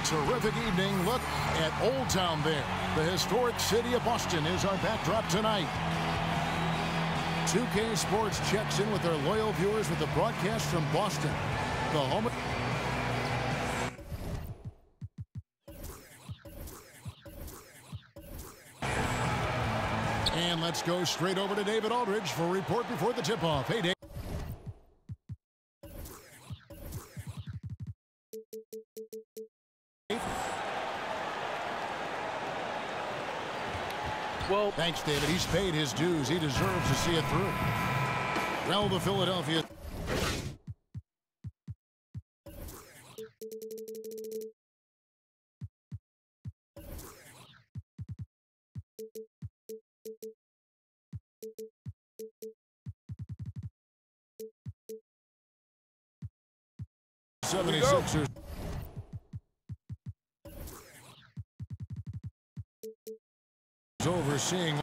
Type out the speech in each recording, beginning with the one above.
terrific evening. Look at Old Town there. The historic city of Boston is our backdrop tonight. 2K Sports checks in with their loyal viewers with the broadcast from Boston, the home of... And let's go straight over to David Aldridge for a report before the tip-off. Hey, Dave. Well, thanks, David. He's paid his dues. He deserves to see it through. Well, the Philadelphia... '76ers. Overseeing.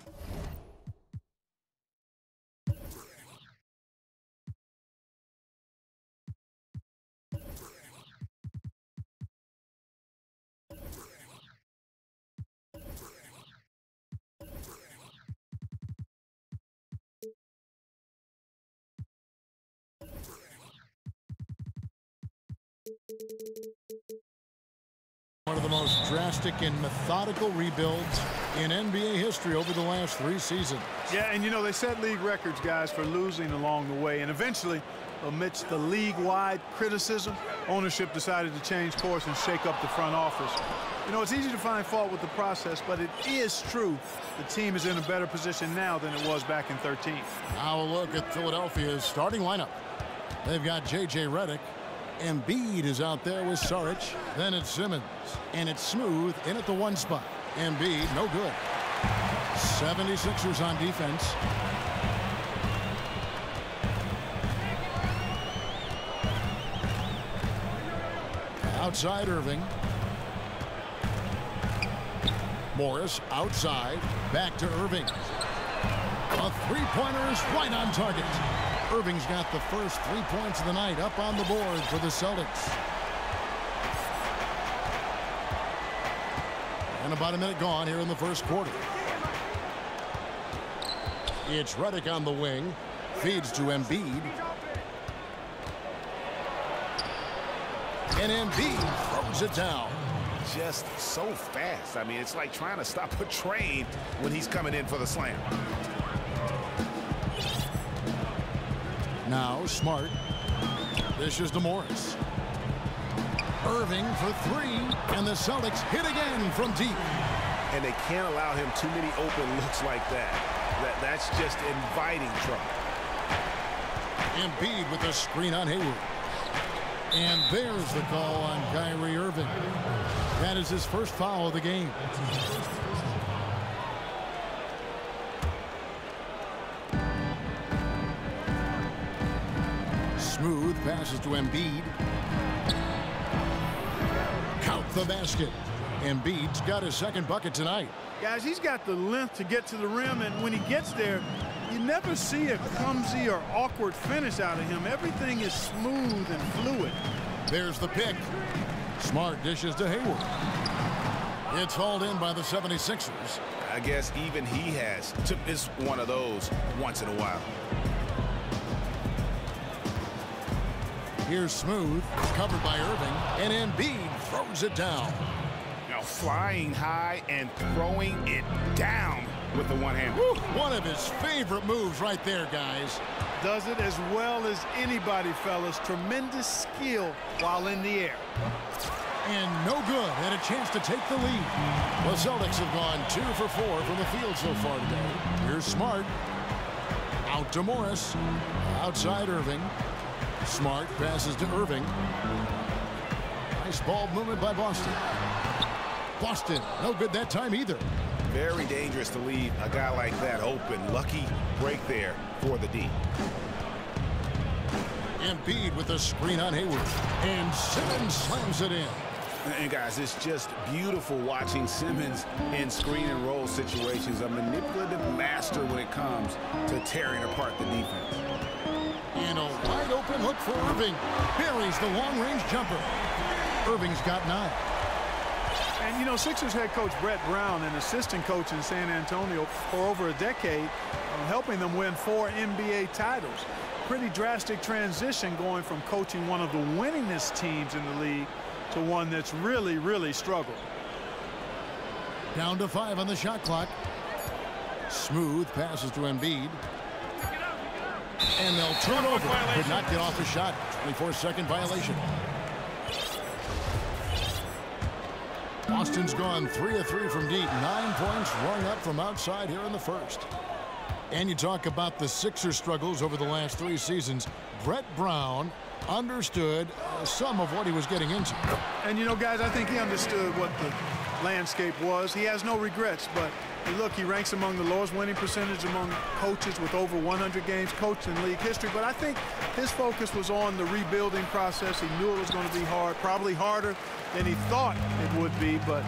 One of the most drastic and methodical rebuilds in NBA history over the last 3 seasons. Yeah, and you know, they set league records, guys, for losing along the way. And eventually, amidst the league-wide criticism, ownership decided to change course and shake up the front office. You know, it's easy to find fault with the process, but it is true the team is in a better position now than it was back in 13. Now a look at Philadelphia's starting lineup. They've got J.J. Redick. Embiid is out there with Saric. Then it's Simmons. And it's Smooth in at the 1 spot. Embiid, no good. 76ers on defense. Outside Irving. Morris outside. Back to Irving. A three-pointer is right on target. Irving's got the first 3 points of the night up on the board for the Celtics. And about a minute gone here in the first quarter. It's Redick on the wing. Feeds to Embiid. And Embiid throws it down. Just so fast. I mean, it's like trying to stop a train when he's coming in for the slam. Now Smart. Dishes to Morris. Irving for 3. And the Celtics hit again from deep. And they can't allow him too many open looks like that. That's just inviting trouble. Embiid with the screen on Hayward. And there's the call on Kyrie Irving. That is his first foul of the game. Smooth passes to Embiid. Count the basket. Embiid's got his second bucket tonight. Guys, he's got the length to get to the rim, and when he gets there, you never see a clumsy or awkward finish out of him. Everything is smooth and fluid. There's the pick. Smart dishes to Hayward. It's hauled in by the 76ers. I guess even he has to miss one of those once in a while. Here's Smooth, covered by Irving, and Embiid throws it down. Now flying high and throwing it down with the one hand. Woo, one of his favorite moves right there, guys. Does it as well as anybody, fellas. Tremendous skill while in the air. And no good. And a chance to take the lead. The Celtics have gone 2 for 4 from the field so far today. Here's Smart. Out to Morris. Outside Irving. Smart passes to Irving. Nice ball movement by Boston. Boston, no good that time either. Very dangerous to leave a guy like that open. Lucky break there for the D. Embiid with a screen on Hayward. And Simmons slams it in. And guys, it's just beautiful watching Simmons in screen and roll situations. A manipulative master when it comes to tearing apart the defense. And a wide open look for Irving. Buries the long-range jumper. Irving's got 9. And, you know, Sixers head coach Brett Brown, an assistant coach in San Antonio for over a decade, helping them win 4 NBA titles. Pretty drastic transition going from coaching one of the winningest teams in the league to one that's really, really struggled. Down to 5 on the shot clock. Smooth passes to Embiid. And they'll turn over. Could not get off the shot. 24-second violation. Boston's gone 3 of 3 from deep. 9 points rung up from outside here in the first. And you talk about the Sixers' struggles over the last 3 seasons. Brett Brown understood some of what he was getting into. And, you know, guys, I think he understood what the landscape was. He has no regrets, but look, he ranks among the lowest winning percentage among coaches with over 100 games coached in league history. But I think his focus was on the rebuilding process. He knew it was going to be hard, probably harder than he thought it would be. But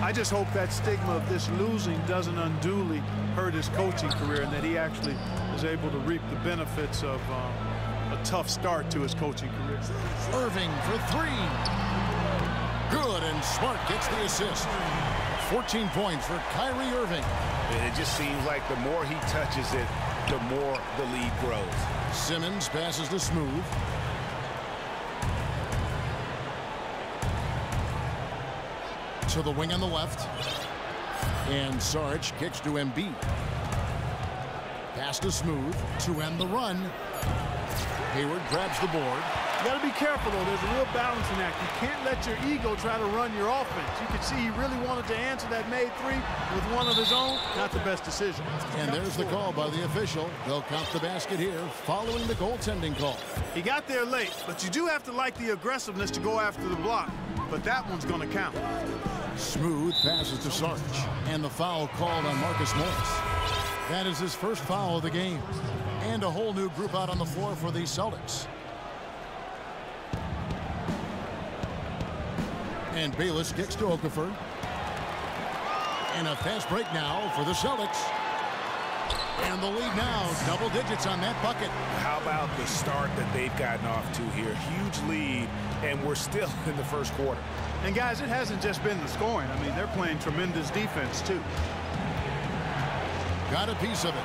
I just hope that stigma of this losing doesn't unduly hurt his coaching career and that he actually is able to reap the benefits of a tough start to his coaching career. Irving for 3. Good, and Smart gets the assist. 14 points for Kyrie Irving. It just seems like the more he touches it, the more the lead grows. Simmons passes to Smooth. To the wing on the left. And Sarge kicks to Embiid. Pass to Smooth to end the run. Hayward grabs the board. You got to be careful, though. There's a real balancing act. You can't let your ego try to run your offense. You could see he really wanted to answer that made 3 with one of his own. Not the best decision. And there's the call by the official. They'll count the basket here following the goaltending call. He got there late, but you do have to like the aggressiveness to go after the block. But that one's going to count. Smooth passes to Sarge. And the foul called on Marcus Morris. That is his first foul of the game. And a whole new group out on the floor for the Celtics. And Bayless kicks to Okafor. And a fast break now for the Celtics. And the lead now, double digits on that bucket. How about the start that they've gotten off to here? Huge lead, and we're still in the first quarter. And, guys, it hasn't just been the scoring. I mean, they're playing tremendous defense, too. Got a piece of it.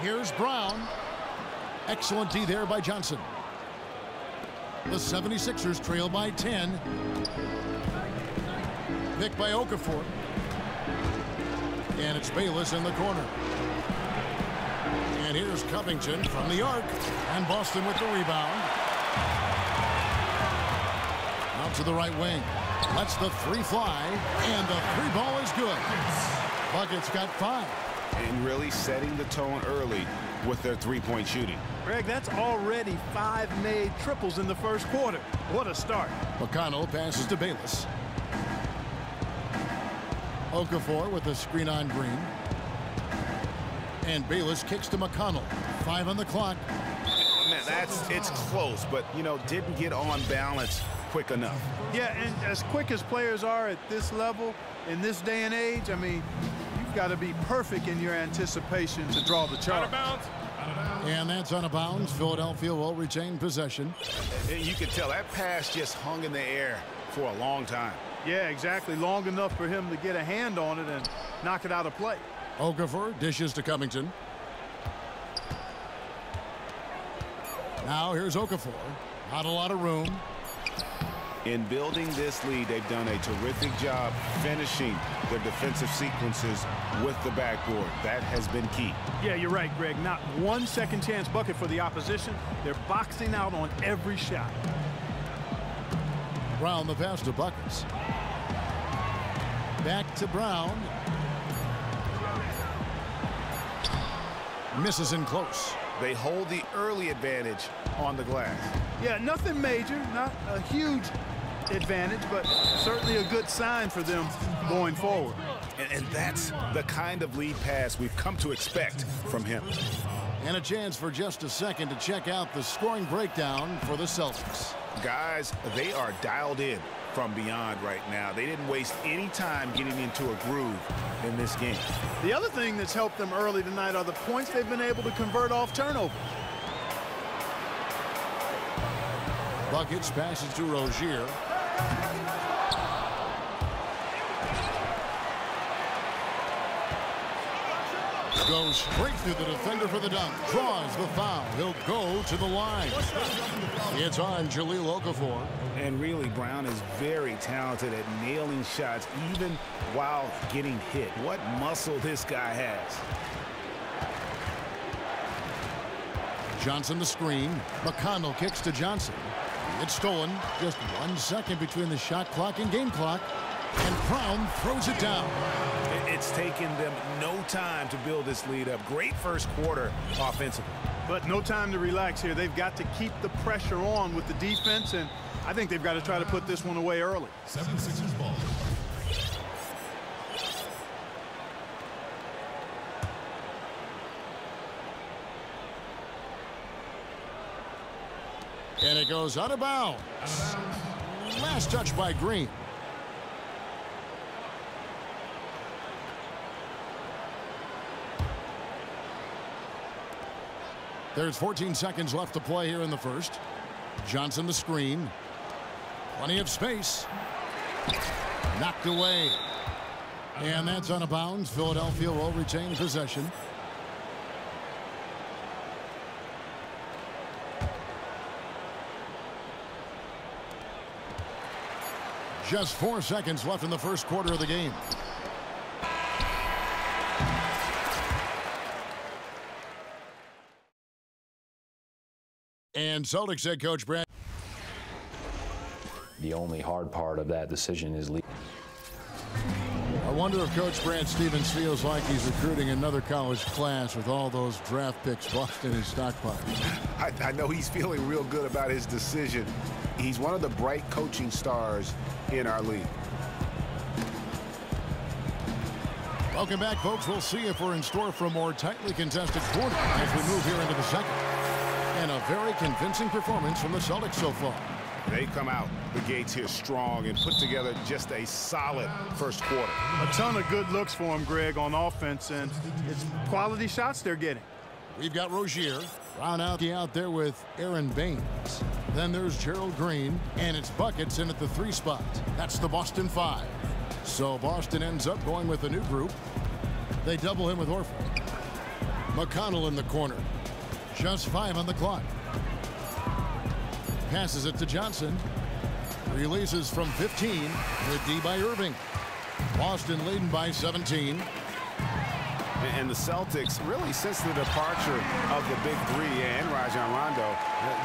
Here's Brown. Excellent D there by Johnson. The 76ers trail by 10. Picked by Okafor. And it's Bayless in the corner. And here's Covington from the arc. And Boston with the rebound. Out to the right wing. Lets the 3 fly. And the 3 ball is good. Buckets got 5. And really setting the tone early with their 3-point shooting. Greg, that's already 5 made triples in the first quarter. What a start. McConnell passes to Bayless. Okafor with a screen on Green. And Bayless kicks to McConnell. 5 on the clock. Man, it's close, but, you know, didn't get on balance quick enough. Yeah, and as quick as players are at this level, in this day and age, I mean, you've got to be perfect in your anticipation to draw the charge. And that's out of bounds. Philadelphia will retain possession. And you can tell that pass just hung in the air for a long time. Yeah, exactly. Long enough for him to get a hand on it and knock it out of play. Okafor dishes to Covington. Now here's Okafor. Not a lot of room. In building this lead, they've done a terrific job finishing their defensive sequences with the backboard. That has been key. Yeah, you're right, Greg. Not one second chance bucket for the opposition. They're boxing out on every shot. Brown the pass to Buckets. Back to Brown. Misses in close. They hold the early advantage on the glass. Yeah, nothing major, not a huge advantage, but certainly a good sign for them going forward. And that's the kind of lead pass we've come to expect from him. And a chance for just a second to check out the scoring breakdown for the Celtics. Guys, they are dialed in from beyond right now. They didn't waste any time getting into a groove in this game. The other thing that's helped them early tonight are the points they've been able to convert off turnovers. Buckets passes to Rozier. Goes straight through the defender for the dunk. Draws the foul. He'll go to the line. It's on Jahlil Okafor. And really, Brown is very talented at nailing shots even while getting hit. What muscle this guy has. Johnson the screen. McConnell kicks to Johnson. It's stolen. Just 1 second between the shot clock and game clock. And Brown throws it down. It's taken them no time to build this lead up. Great first quarter offensively. But no time to relax here. They've got to keep the pressure on with the defense, and I think they've got to try to put this one away early. 76ers ball. And it goes out of bounds. Last touch by Green. There's 14 seconds left to play here in the first. Johnson the screen. Plenty of space. Knocked away. And that's out of bounds. Philadelphia will retain possession. Just 4 seconds left in the first quarter of the game. And Celtics head coach Brad. The only hard part of that decision is leaving. I wonder if Coach Brad Stevens feels like he's recruiting another college class with all those draft picks locked in his stockpile. I know he's feeling real good about his decision. He's one of the bright coaching stars in our league. Welcome back, folks. We'll see if we're in store for a more tightly contested quarter as we move here into the second. And a very convincing performance from the Celtics so far. They come out the gates here strong and put together just a solid first quarter. A ton of good looks for him, Greg, on offense, and it's quality shots they're getting. We've got Rozier. Brown out there with Aaron Baines. Then there's Gerald Green, and it's buckets in at the 3 spot. That's the Boston 5. So Boston ends up going with a new group. They double him with Horford. McConnell in the corner. Just 5 on the clock. Passes it to Johnson. Releases from 15. Good D by Irving. Boston leading by 17. And the Celtics, really since the departure of the big three and Rajon Rondo,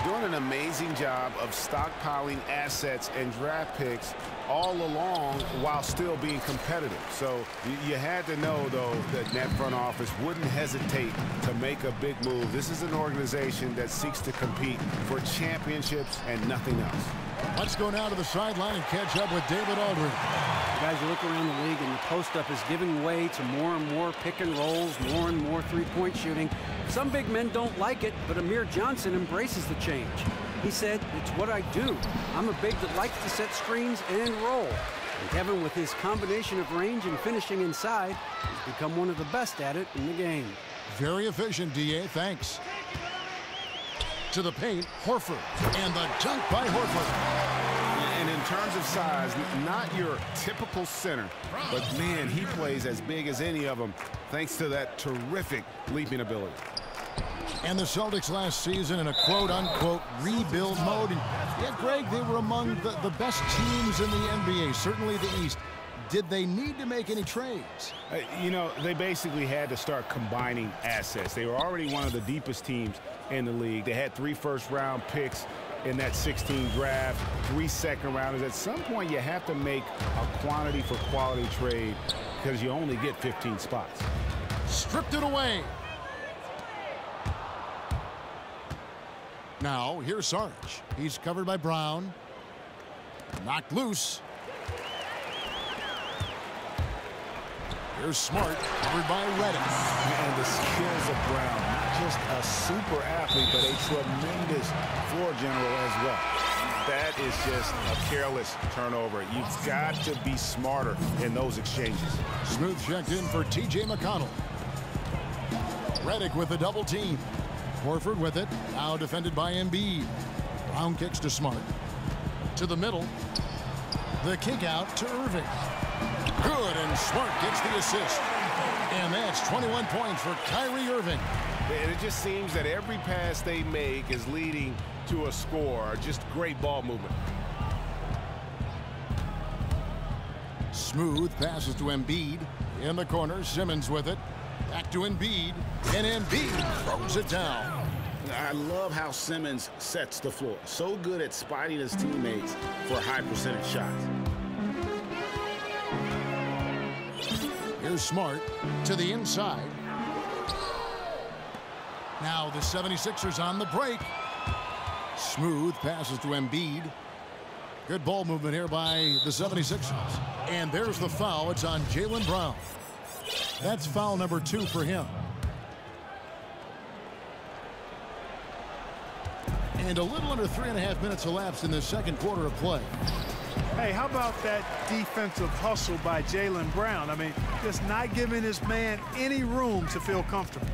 doing an amazing job of stockpiling assets and draft picks all along while still being competitive. So you had to know, though, that that front office wouldn't hesitate to make a big move. This is an organization that seeks to compete for championships and nothing else. Let's go now to the sideline and catch up with David Aldridge. Guys, you look around the league and the post-up is giving way to more and more pick and rolls, more and more three-point shooting. Some big men don't like it, but Amir Johnson embraces the change. He said, "It's what I do. I'm a big that likes to set screens and roll." And Kevin, with his combination of range and finishing inside, has become one of the best at it in the game. Very efficient, D.A. Thanks. To the paint, Horford. And the dunk by Horford. And in terms of size, not your typical center, but man, he plays as big as any of them thanks to that terrific leaping ability. And the Celtics last season in a quote-unquote rebuild mode. And yet, Greg, they were among the best teams in the NBA, certainly the East. Did they need to make any trades? You know, they basically had to start combining assets. They were already one of the deepest teams in the league. They had 3 first-round picks in that 16 draft, 3 second-rounders. At some point, you have to make a quantity for quality trade because you only get 15 spots. Stripped it away. Now, here's Sarge. He's covered by Brown. Knocked loose. Here's Smart, covered by Reddick. And the skills of Brown, not just a super athlete, but a tremendous floor general as well. That is just a careless turnover. You've got to be smarter in those exchanges. Smooth checked in for T.J. McConnell. Reddick with a double team. Horford with it, now defended by Embiid. Brown kicks to Smart. To the middle. The kick out to Irving. Good, and Smart gets the assist. And that's 21 points for Kyrie Irving. And it just seems that every pass they make is leading to a score. Just great ball movement. Smooth passes to Embiid. In the corner, Simmons with it. Back to Embiid. And Embiid throws it down. I love how Simmons sets the floor. So good at spotting his teammates for high percentage shots. Here's Smart to the inside. Now the 76ers on the break. Smooth passes to Embiid. Good ball movement here by the 76ers. And there's the foul. It's on Jaylen Brown. That's foul number 2 for him. And a little under 3.5 minutes elapsed in the second quarter of play. Hey, how about that defensive hustle by Jaylen Brown? I mean, just not giving this man any room to feel comfortable.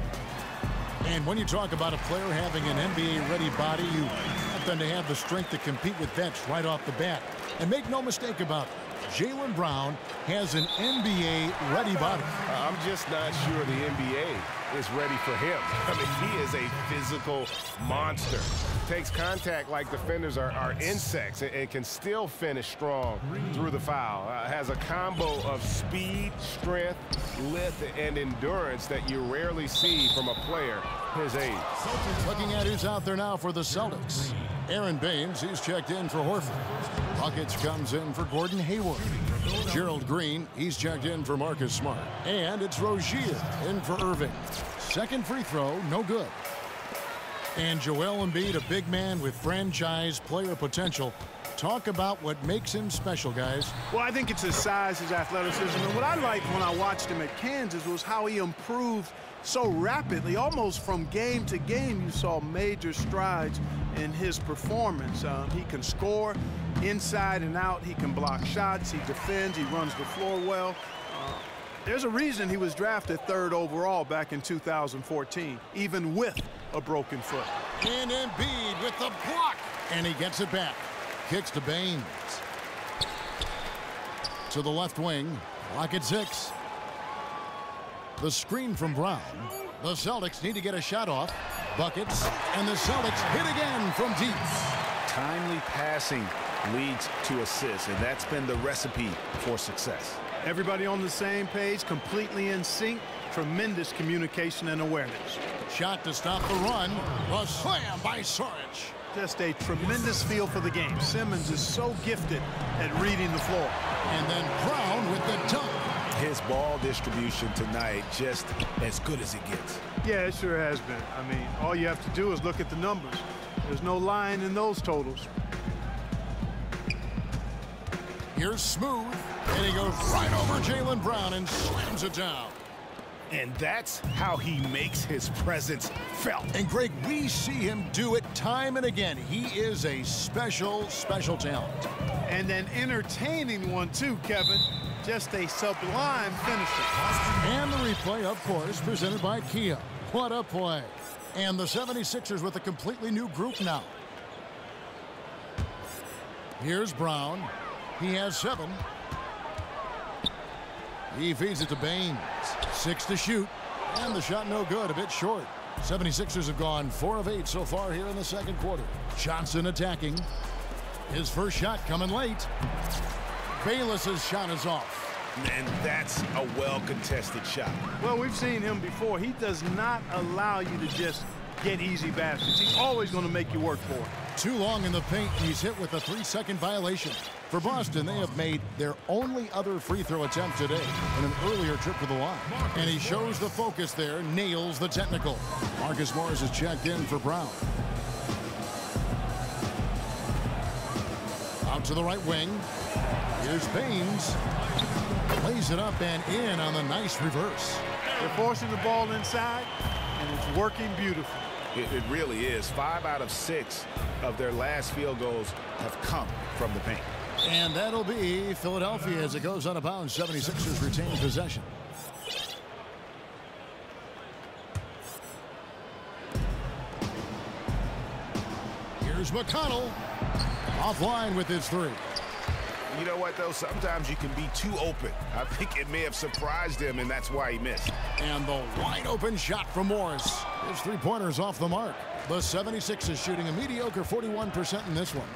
And when you talk about a player having an NBA-ready body, you want them to have the strength to compete with vets right off the bat. And make no mistake about it, Jaylen Brown has an NBA-ready body. I'm just not sure the NBA is ready for him. I mean, he is a physical monster. Takes contact like defenders are insects and can still finish strong through the foul. Has a combo of speed, strength, lift, and endurance that you rarely see from a player his age. Looking at who's out there now for the Celtics. Aaron Baines, he's checked in for Horford. Buckets comes in for Gordon Hayward. Gerald Green, he's checked in for Marcus Smart. And it's Rozier in for Irving. Second free throw, no good. And Joel Embiid, a big man with franchise player potential. Talk about what makes him special, guys. Well, I think it's his size, his athleticism. And what I liked when I watched him at Kansas was how he improved so rapidly. Almost from game to game, you saw major strides in his performance. He can score inside and out. He can block shots. He defends. He runs the floor well. There's a reason he was drafted 3rd overall back in 2014, even with a broken foot. And Embiid with the block. And he gets it back. Kicks to Baines. To the left wing. Clock at 6. The screen from Brown. The Celtics need to get a shot off. Buckets. And the Celtics hit again from deep. Timely passing leads to assists, and that's been the recipe for success. Everybody on the same page, completely in sync. Tremendous communication and awareness. Shot to stop the run. A slam by Saric. Just a tremendous feel for the game. Simmons is so gifted at reading the floor. And then Brown with the dunk. His ball distribution tonight just as good as it gets. Yeah, it sure has been. I mean, all you have to do is look at the numbers. There's no lying in those totals. Here's Smooth. And he goes right over Jaylen Brown and slams it down. And that's how he makes his presence felt. And Greg, we see him do it time and again. He is a special, special talent. And an entertaining one too, Kevin. Just a sublime finisher. And the replay, of course, presented by Kia. What a play. And the 76ers with a completely new group now. Here's Brown. He has 7. He feeds it to Baines. 6 to shoot. And the shot no good, a bit short. 76ers have gone 4 of 8 so far here in the second quarter. Johnson attacking. His first shot coming late. Bayless's shot is off. And that's a well-contested shot. Well, we've seen him before. He does not allow you to just get easy baskets. He's always going to make you work for it. Too long in the paint. He's hit with a 3-second violation. For Boston, they have made their only other free throw attempt today in an earlier trip to the line. And he shows the focus there, nails the technical. Marcus Morris is checked in for Brown. Out to the right wing. Here's Baines. Plays it up and in on the nice reverse. They're forcing the ball inside, and it's working beautifully. It really is. 5 out of 6 of their last field goals have come from the paint. And that'll be Philadelphia as it goes out of bounds. 76ers retain possession. Here's Here's McConnell. Offline with his three. You know what, though? Sometimes you can be too open. I think it may have surprised him, and that's why he missed. And the wide open shot from Morris. His three-pointers off the mark. The 76ers shooting a mediocre 41% in this one.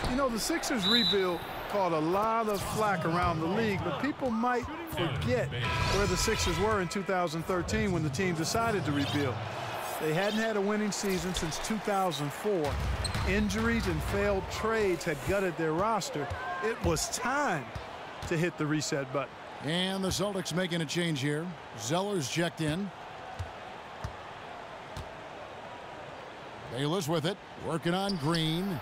You know, the Sixers rebuild caught a lot of flack around the league, but people might forget where the Sixers were in 2013 when the team decided to rebuild. They hadn't had a winning season since 2004. Injuries and failed trades had gutted their roster. It was time to hit the reset button. And the Celtics making a change here. Zeller's checked in. Bayless with it, working on Green.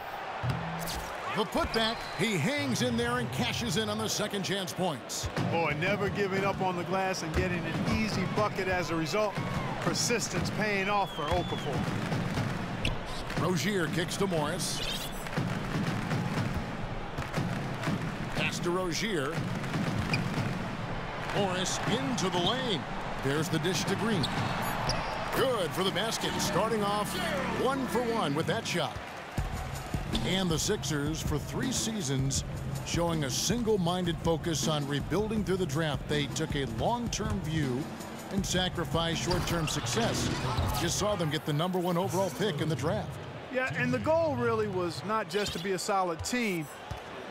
The putback, he hangs in there and cashes in on the second chance points. Boy, never giving up on the glass and getting an easy bucket as a result. Persistence paying off for Okafor. Rozier kicks to Morris. Pass to Rozier. Morris into the lane. There's the dish to Green. Good for the basket, starting off 1 for 1 with that shot. And the Sixers, for 3 seasons, showing a single-minded focus on rebuilding through the draft. They took a long-term view and sacrificed short-term success. Just saw them get the #1 overall pick in the draft. Yeah, and the goal really was not just to be a solid team.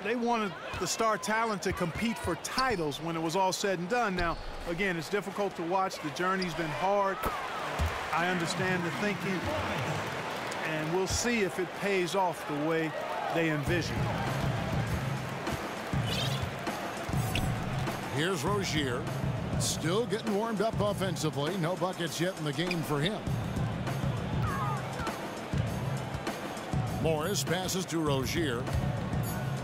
They wanted the star talent to compete for titles when it was all said and done. Now, again, it's difficult to watch. The journey's been hard. I understand the thinking, and we'll see if it pays off the way they envision. Here's Rozier, still getting warmed up offensively. No buckets yet in the game for him. Morris passes to Rozier.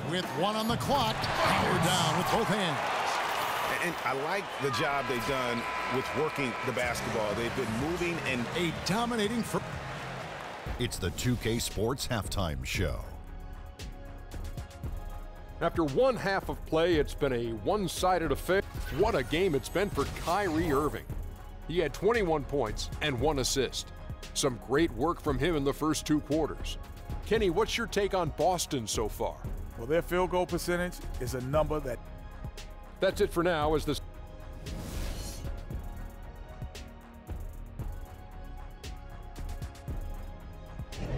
With 1 on the clock, powered down with both hands. And I like the job they've done with working the basketball. They've been moving and a dominating. It's the 2K Sports Halftime Show. After one half of play, it's been a one-sided affair. What a game it's been for Kyrie Irving. He had 21 points and 1 assist. Some great work from him in the first 2 quarters. Kenny, what's your take on Boston so far? Well, their field goal percentage is a number that... That's it for now as the...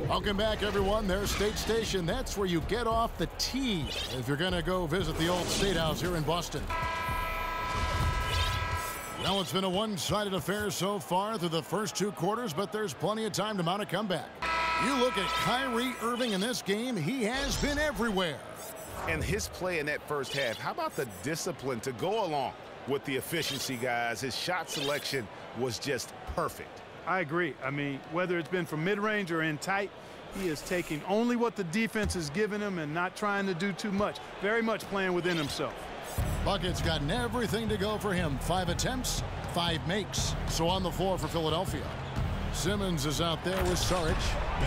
Welcome back, everyone. There's State Station. That's where you get off the tee if you're going to go visit the old State House here in Boston. Well, it's been a one-sided affair so far through the first 2 quarters, but there's plenty of time to mount a comeback. You look at Kyrie Irving in this game, he has been everywhere. And his play in that first half, how about the discipline to go along with the efficiency, guys? His shot selection was just perfect. I agree. I mean, whether it's been from mid-range or in tight, he is taking only what the defense has given him and not trying to do too much. Very much playing within himself. Bucket's gotten everything to go for him. 5 attempts, 5 makes. So on the floor for Philadelphia. Simmons is out there with Saric.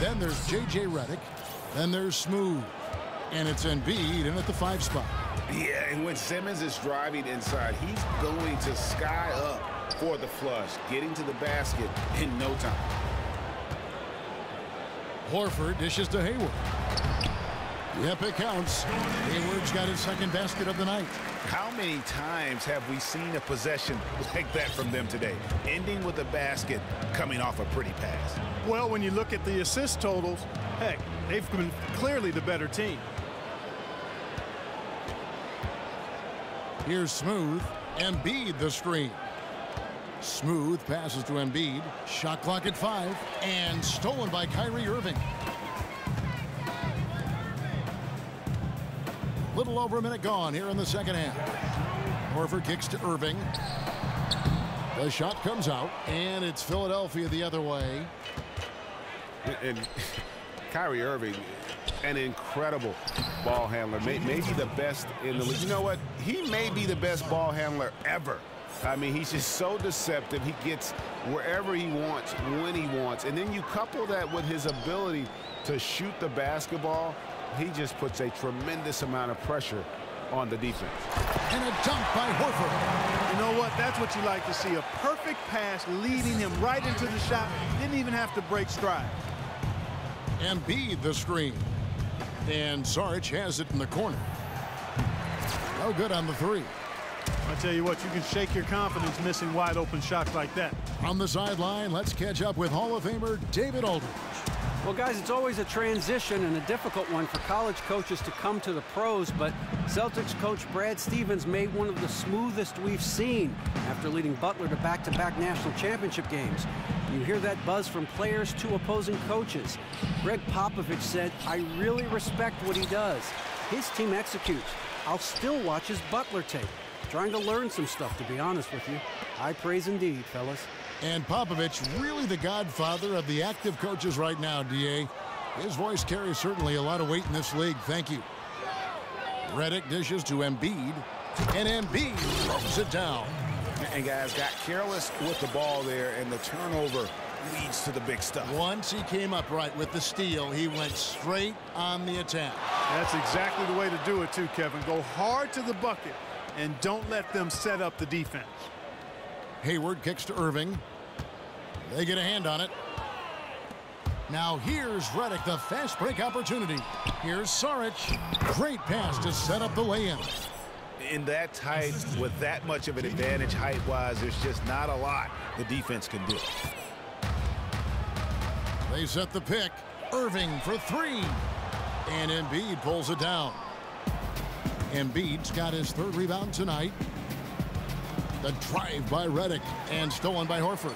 Then there's J.J. Redick. Then there's Smooth. And it's Embiid in at the 5 spot. Yeah, and when Simmons is driving inside, he's going to sky up for the flush, getting to the basket in no time. Horford dishes to Hayward. Yep, it counts. Hayward's got his second basket of the night. How many times have we seen a possession like that from them today, ending with a basket coming off a pretty pass? Well, when you look at the assist totals, heck, they've been clearly the better team. Here's Smooth. Embiid the screen. Smooth passes to Embiid. Shot clock at 5. And stolen by Kyrie Irving. Little over a minute gone here in the second half. Horford kicks to Irving. The shot comes out, and it's Philadelphia the other way. And Kyrie Irving, an incredible ball handler, maybe the best in the league. You know what? He may be the best ball handler ever. I mean, he's just so deceptive. He gets wherever he wants, when he wants. And then you couple that with his ability to shoot the basketball, he just puts a tremendous amount of pressure on the defense. And a dunk by Horford. You know what? That's what you like to see. A perfect pass leading him right into the shot. Didn't even have to break stride. Embiid the screen. And Saric has it in the corner. No good on the three. I tell you what, you can shake your confidence missing wide open shots like that. On the sideline, let's catch up with Hall of Famer David Aldridge. Well, guys, it's always a transition and a difficult one for college coaches to come to the pros, but Celtics coach Brad Stevens made one of the smoothest we've seen after leading Butler to back-to-back national championship games. You hear that buzz from players to opposing coaches. Greg Popovich said, "I really respect what he does. His team executes. I'll still watch his Butler tape." Trying to learn some stuff, to be honest with you. High praise indeed, fellas. And Popovich, really the godfather of the active coaches right now, D.A. His voice carries certainly a lot of weight in this league. Thank you. Redick dishes to Embiid, and Embiid throws it down. And guys got careless with the ball there, and the turnover leads to the big stuff. Once he came up right with the steal, he went straight on the attack. That's exactly the way to do it too, Kevin. Go hard to the bucket and don't let them set up the defense. Hayward kicks to Irving. They get a hand on it. Now here's Redick, the fast break opportunity. Here's Saric. Great pass to set up the lay-in. In that tight, with that much of an advantage height-wise, there's just not a lot the defense can do. They set the pick. Irving for three. And Embiid pulls it down. Embiid's got his third rebound tonight. The drive by Redick and stolen by Horford.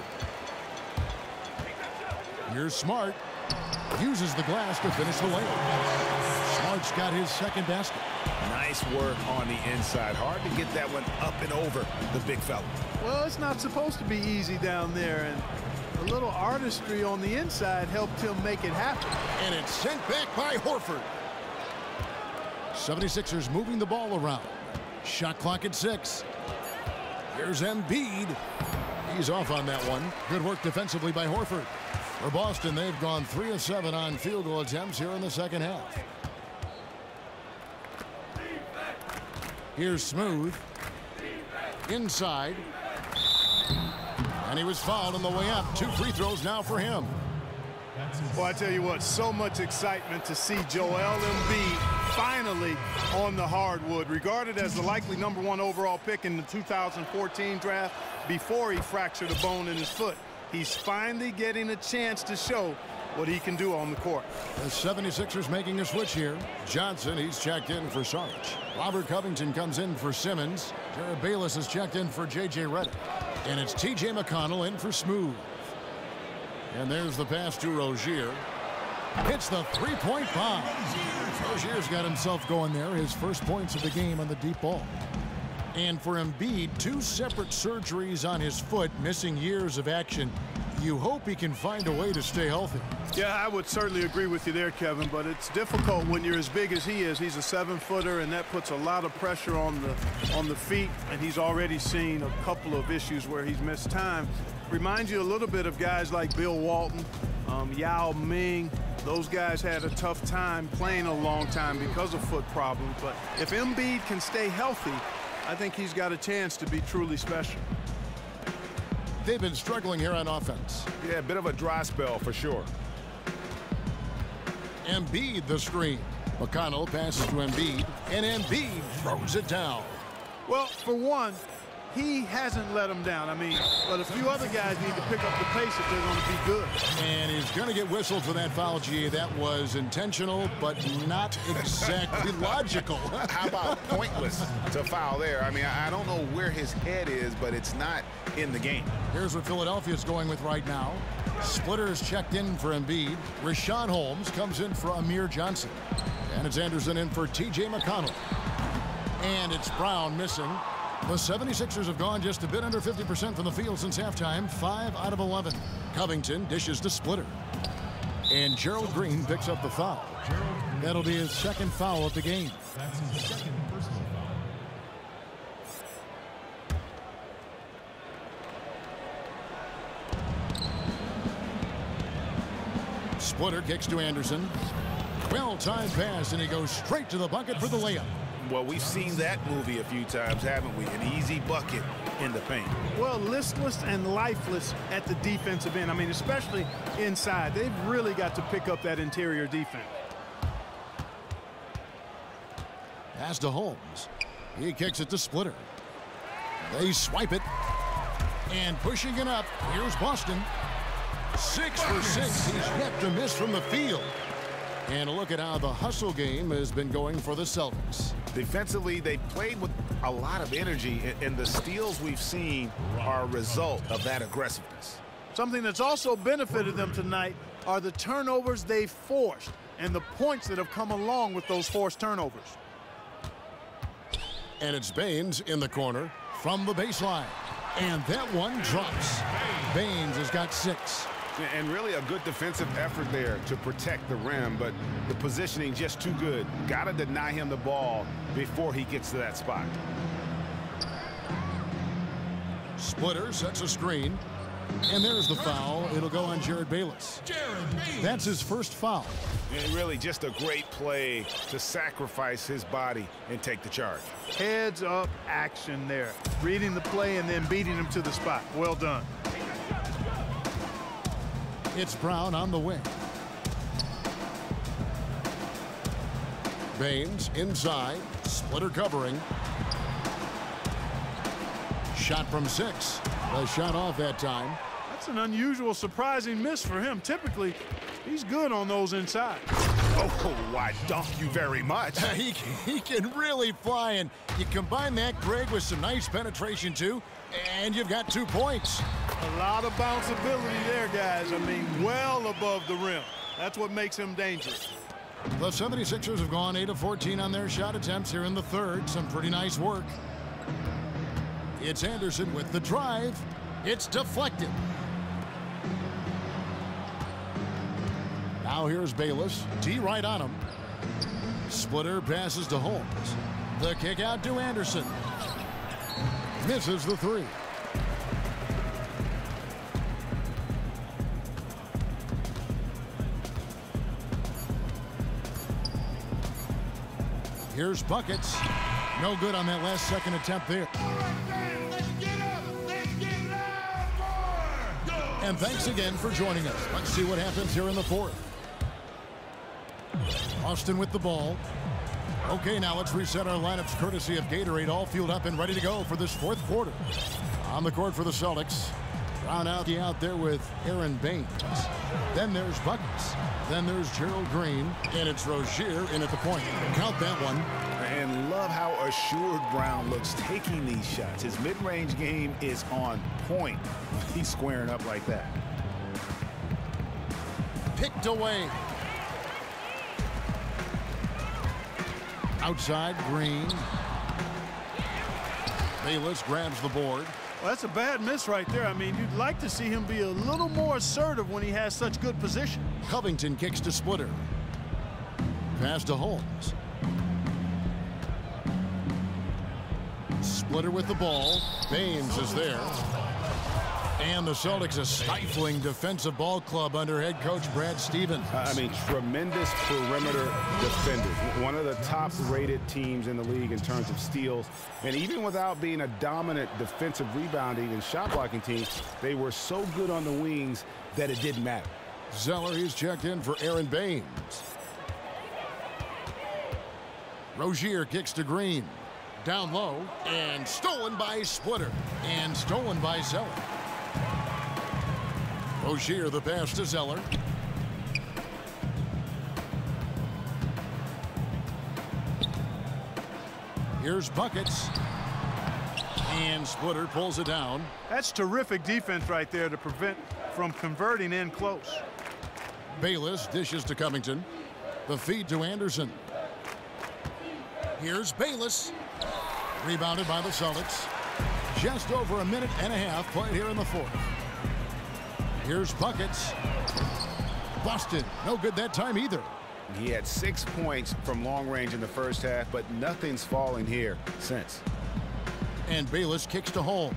Here's Smart. Uses the glass to finish the layup. Smart's got his second basket. Nice work on the inside. Hard to get that one up and over the big fella. Well, it's not supposed to be easy down there, and a little artistry on the inside helped him make it happen. And it's sent back by Horford. 76ers moving the ball around. Shot clock at 6. Here's Embiid. He's off on that one. Good work defensively by Horford. For Boston, they've gone 3 of 7 on field goal attempts here in the second half. Here's Smooth. Inside. And he was fouled on the way up. 2 free throws now for him. Well, I tell you what, so much excitement to see Joel Embiid finally on the hardwood, regarded as the likely #1 overall pick in the 2014 draft before he fractured a bone in his foot. He's finally getting a chance to show what he can do on the court. The 76ers making a switch here. Johnson, he's checked in for Saric. Robert Covington comes in for Simmons. Jared Bayless is checked in for J.J. Redick. And it's T.J. McConnell in for Smooth. And there's the pass to Rozier. Hits the three-point bomb. Rozier's got himself going there. His first points of the game on the deep ball. And for Embiid, 2 separate surgeries on his foot, missing years of action. You hope he can find a way to stay healthy. Yeah, I would certainly agree with you there, Kevin, but it's difficult when you're as big as he is. He's a 7-footer, and that puts a lot of pressure on the feet, and he's already seen a couple of issues where he's missed time. Reminds you a little bit of guys like Bill Walton, Yao Ming. Those guys had a tough time playing a long time because of foot problems, but if Embiid can stay healthy, I think he's got a chance to be truly special. They've been struggling here on offense. Yeah, a bit of a dry spell for sure. Embiid the screen. McConnell passes to Embiid, and Embiid throws it down. Well, for one, he hasn't let him down. I mean, but a few other guys need to pick up the pace if they're going to be good. And he's going to get whistled for that foul, G. That was intentional, but not exactly logical. How about pointless to foul there? I mean, I don't know where his head is, but it's not in the game. Here's what Philadelphia's going with right now. Splitter's checked in for Embiid. Rashawn Holmes comes in for Amir Johnson. And it's Anderson in for T.J. McConnell. And it's Brown missing. The 76ers have gone just a bit under 50% from the field since halftime, 5 out of 11. Covington dishes to Splitter. And Gerald Green picks up the foul. That'll be his second foul of the game. That's his second personal foul. Splitter kicks to Anderson. Well-timed pass, and he goes straight to the bucket for the layup. Well, we've seen that movie a few times, haven't we? An easy bucket in the paint. Well, listless and lifeless at the defensive end. I mean, especially inside. They've really got to pick up that interior defense. Pass to Holmes. He kicks it to Splitter. They swipe it. And pushing it up, here's Boston. 6 for 6. He's yet to miss from the field. And a look at how the hustle game has been going for the Celtics. Defensively, they played with a lot of energy, and the steals we've seen are a result of that aggressiveness. Something that's also benefited them tonight are the turnovers they've forced and the points that have come along with those forced turnovers. And it's Baines in the corner from the baseline. And that one drops. Baines has got 6. And really a good defensive effort there to protect the rim, but the positioning just too good. Got to deny him the ball before he gets to that spot. Splitter sets a screen. And there's the foul. It'll go on Jared Bayless. That's his first foul. And really just a great play to sacrifice his body and take the charge. Heads up action there. Reading the play and then beating him to the spot. Well done. It's Brown on the wing. Baines inside. Splitter covering. Shot from 6. A shot off that time. That's an unusual, surprising miss for him. Typically, he's good on those inside. Oh, I dunk you very much. He can really fly, and you combine that, Greg, with some nice penetration, too, and you've got 2 points. A lot of bounceability there, guys. I mean, well above the rim. That's what makes him dangerous. The 76ers have gone 8 of 14 on their shot attempts here in the third. Some pretty nice work. It's Anderson with the drive. It's deflected. Now here's Bayless. D right on him. Splitter passes to Holmes. The kick out to Anderson. Misses the 3. Here's buckets. No good on that last second attempt there. And thanks again for joining us. Let's see what happens here in the fourth. Austin with the ball. Okay, now let's reset our lineups courtesy of Gatorade, all fueled up and ready to go for this fourth quarter. On the court for the Celtics. Brown out there with Aaron Baines. Then there's Buckets. Then there's Gerald Green. And it's Rozier in at the point. Count that one. And love how assured Brown looks taking these shots. His mid-range game is on point. He's squaring up like that. Picked away. Outside, Green. Bayless grabs the board. Well, that's a bad miss right there. I mean, you'd like to see him be a little more assertive when he has such good position. Covington kicks to Splitter. Pass to Holmes. Splitter with the ball. Baines is there. And the Celtics a stifling defensive ball club under head coach Brad Stevens. I mean, tremendous perimeter defenders. One of the top-rated teams in the league in terms of steals. And even without being a dominant defensive rebounding and shot-blocking team, they were so good on the wings that it didn't matter. Zeller, he's checked in for Aaron Baines. Rozier kicks to Green. Down low, and stolen by Splitter. And stolen by Zeller. Rozier the pass to Zeller. Here's Buckets. And Splitter pulls it down. That's terrific defense right there to prevent from converting in close. Bayless dishes to Covington. The feed to Anderson. Here's Bayless. Rebounded by the Celtics. Just over a minute and a half played here in the fourth. Here's Buckets. Busted. No good that time either. He had 6 points from long range in the first half, but nothing's fallen here since. And Bayless kicks to Holmes.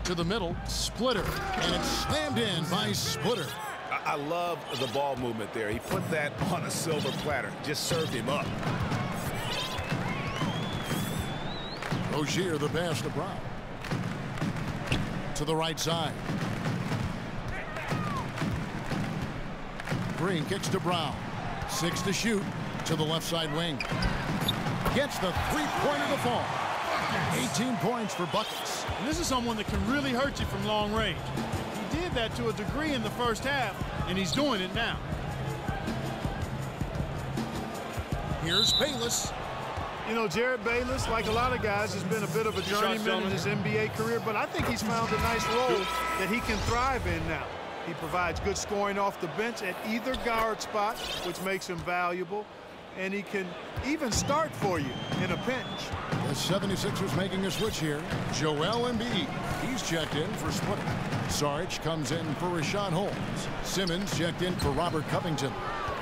To the middle. Splitter. And it's slammed in by Splitter. I love the ball movement there. He put that on a silver platter. Just served him up. Rozier the pass to Brown. To the right side. Green kicks to Brown. 6 to shoot. To the left side wing. Gets the three-pointer to fall. 18 points for buckets. And this is someone that can really hurt you from long range. He did that to a degree in the first half, and he's doing it now. Here's Bayless. You know, Jared Bayless, like a lot of guys, has been a bit of a journeyman in his NBA career, but I think he's found a nice role that he can thrive in now. He provides good scoring off the bench at either guard spot, which makes him valuable, and he can even start for you in a pinch. The 76ers making a switch here. Joel Embiid. He's checked in for splitting. Sarge comes in for Rashawn Holmes. Simmons checked in for Robert Covington.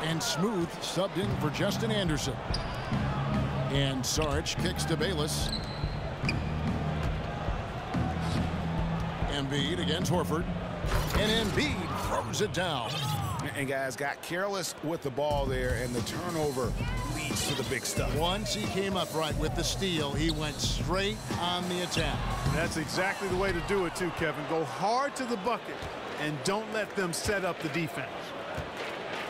And Smooth subbed in for Justin Anderson. And Sarge kicks to Bayless. Embiid against Horford. And Embiid throws it down. And guys got careless with the ball there, and the turnover leads to the big stuff. Once he came up right with the steal, he went straight on the attack. That's exactly the way to do it too, Kevin. Go hard to the bucket and don't let them set up the defense.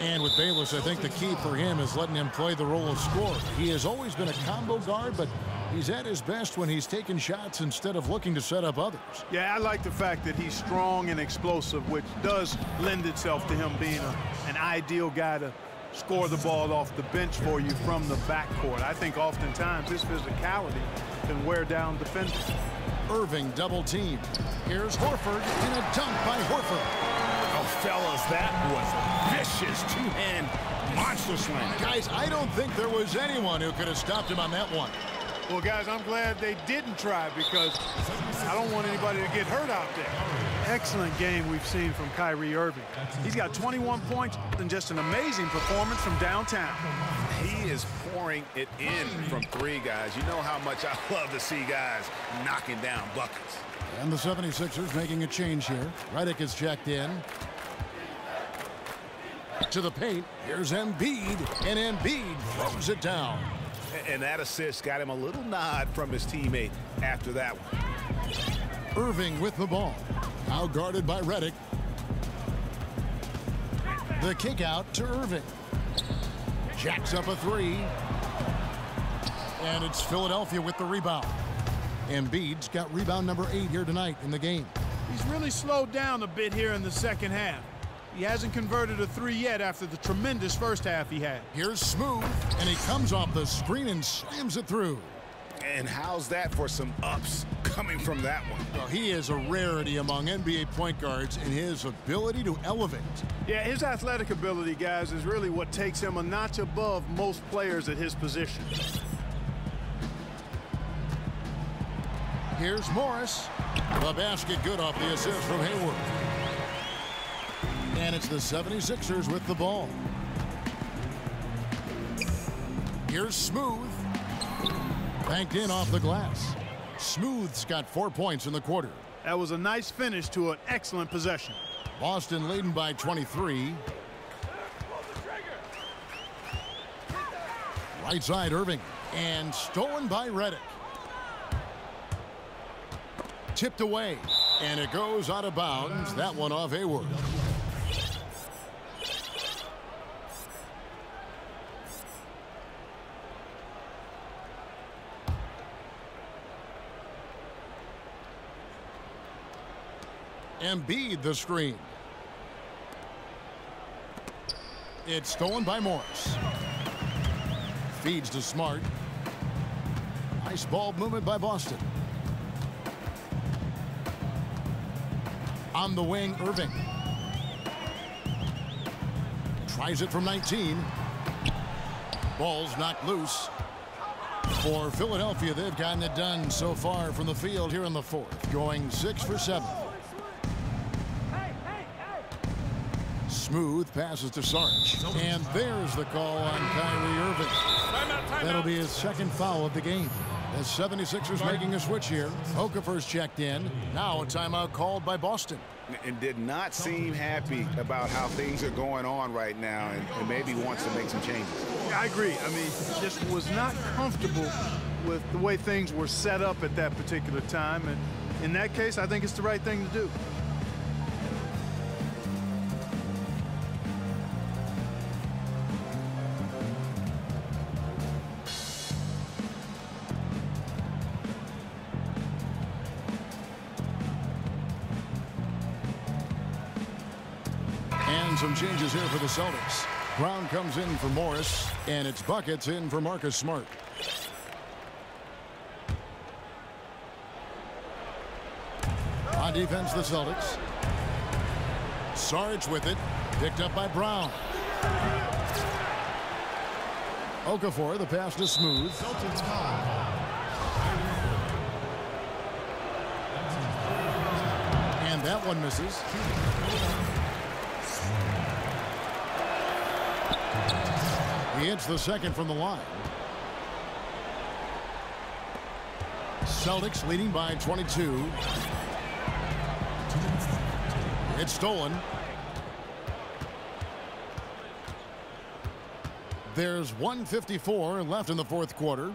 And with Bayless, I think the key for him is letting him play the role of scorer. He has always been a combo guard, but he's at his best when he's taking shots instead of looking to set up others. Yeah, I like the fact that he's strong and explosive, which does lend itself to him being an ideal guy to score the ball off the bench for you from the backcourt. I think oftentimes his physicality can wear down defenders. Irving double team. Here's Horford and a dunk by Horford. Oh, fellas, that was a vicious two-hand monster slam. Guys, I don't think there was anyone who could have stopped him on that one. Well, guys, I'm glad they didn't try because I don't want anybody to get hurt out there. Excellent game we've seen from Kyrie Irving. He's got 21 points and just an amazing performance from downtown. He is pouring it in from three, guys. You know how much I love to see guys knocking down buckets. And the 76ers making a change here. Redick is checked in. To the paint. Here's Embiid. And Embiid throws it down. And that assist got him a little nod from his teammate after that one. Irving with the ball. Now guarded by Redick. The kick out to Irving. Jacks up a three. And it's Philadelphia with the rebound. Embiid's got rebound number 8 here tonight in the game. He's really slowed down a bit here in the second half. He hasn't converted a three yet after the tremendous first half he had. Here's Smooth, and he comes off the screen and slams it through. And how's that for some ups coming from that one? Well, he is a rarity among NBA point guards in his ability to elevate. Yeah, his athletic ability, guys, is really what takes him a notch above most players at his position. Here's Morris. The basket good off the assist from Hayward. And it's the 76ers with the ball. Here's Smooth. Banked in off the glass. Smooth's got 4 points in the quarter. That was a nice finish to an excellent possession. Boston leading by 23. Right side Irving. And stolen by Redick. Tipped away. And it goes out of bounds. That one off Hayward. Embiid the screen. It's stolen by Morris. Feeds to Smart. Nice ball movement by Boston. On the wing, Irving. Tries it from 19. Ball's knocked loose. For Philadelphia, they've gotten it done so far from the field here in the fourth, going 6 for 7. Smooth passes to Sarge. And there's the call on Kyrie Irving. That'll be his second foul of the game. The 76ers making a switch here. Okafor's checked in. Now a timeout called by Boston. And did not seem happy about how things are going on right now and maybe wants to make some changes. I agree. I mean, just was not comfortable with the way things were set up at that particular time. And in that case, I think it's the right thing to do. And some changes here for the Celtics. Brown comes in for Morris, and it's buckets in for Marcus Smart. On defense, the Celtics. Sarge with it, picked up by Brown. Okafor, the pass to Smooth. And that one misses. He hits the second from the line. Celtics leading by 22. It's stolen. There's 1:54 left in the fourth quarter.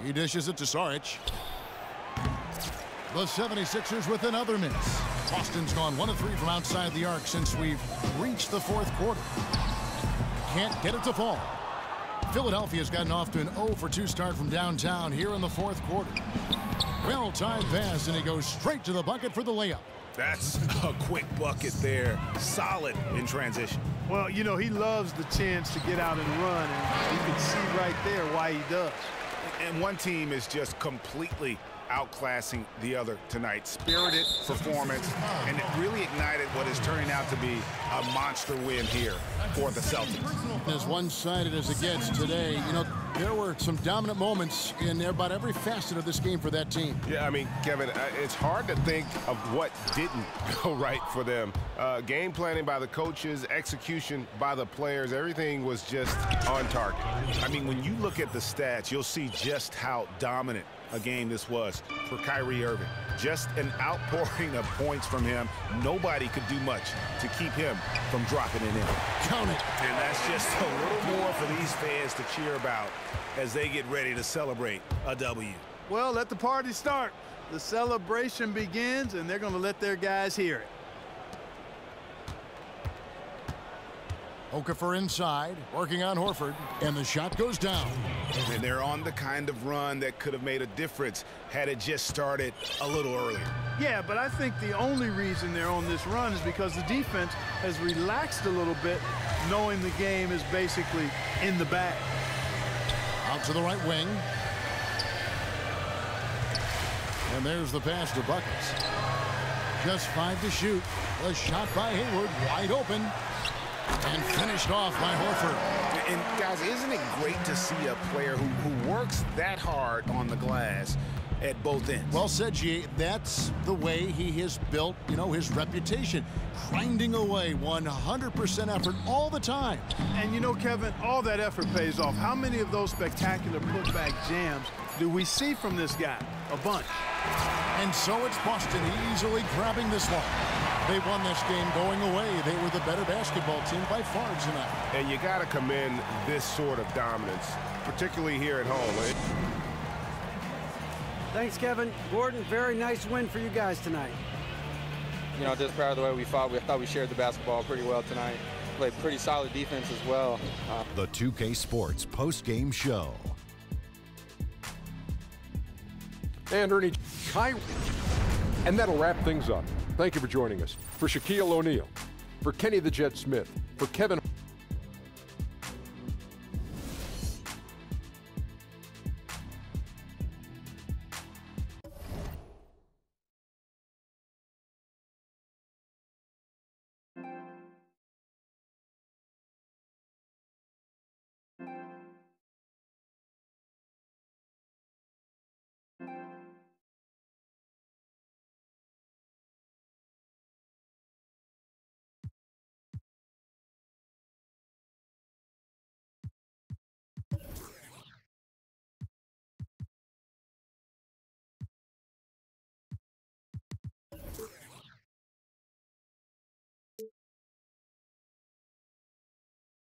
He dishes it to Saric. The 76ers with another miss. Boston's gone 1 of 3 from outside the arc since we've reached the fourth quarter. Can't get it to fall. Philadelphia's gotten off to an 0 for 2 start from downtown here in the fourth quarter. Well-timed pass, and he goes straight to the bucket for the layup. That's a quick bucket there. Solid in transition. Well, you know, he loves the chance to get out and run, and you can see right there why he does. And one team is just completely outclassing the other tonight. Spirited performance, and it really ignited what is turning out to be a monster win here for the Celtics. As one-sided as it gets today, you know, there were some dominant moments in about every facet of this game for that team. Yeah, I mean, Kevin, it's hard to think of what didn't go right for them. Game planning by the coaches, execution by the players, everything was just on target. I mean, when you look at the stats, you'll see just how dominant a game this was for Kyrie Irving. Just an outpouring of points from him. Nobody could do much to keep him from dropping it in. Count it. And that's just a little more for these fans to cheer about as they get ready to celebrate a W. Well, let the party start. The celebration begins, and they're going to let their guys hear it. Okafor inside, working on Horford, and the shot goes down. And they're on the kind of run that could have made a difference had it just started a little earlier. Yeah, but I think the only reason they're on this run is because the defense has relaxed a little bit, knowing the game is basically in the bag. Out to the right wing. And there's the pass to Buckets. Just 5 to shoot. A shot by Hayward, wide open. And finished off by Horford. And guys, isn't it great to see a player who works that hard on the glass at both ends? Well said, G. That's the way he has built, you know, his reputation. Grinding away 100% effort all the time. And you know, Kevin, all that effort pays off. How many of those spectacular putback jams do we see from this guy? A bunch. And so it's Boston easily grabbing this one. They won this game going away. They were the better basketball team by far tonight. And you got to commend this sort of dominance, particularly here at home. Thanks, Kevin. Gordon, very nice win for you guys tonight. You know, just proud of the way we fought. We thought we shared the basketball pretty well tonight. Played pretty solid defense as well. The 2K Sports post-game show. And Ernie, Kyrie. And that'll wrap things up. Thank you for joining us. For Shaquille O'Neal, for Kenny the Jet Smith, for Kevin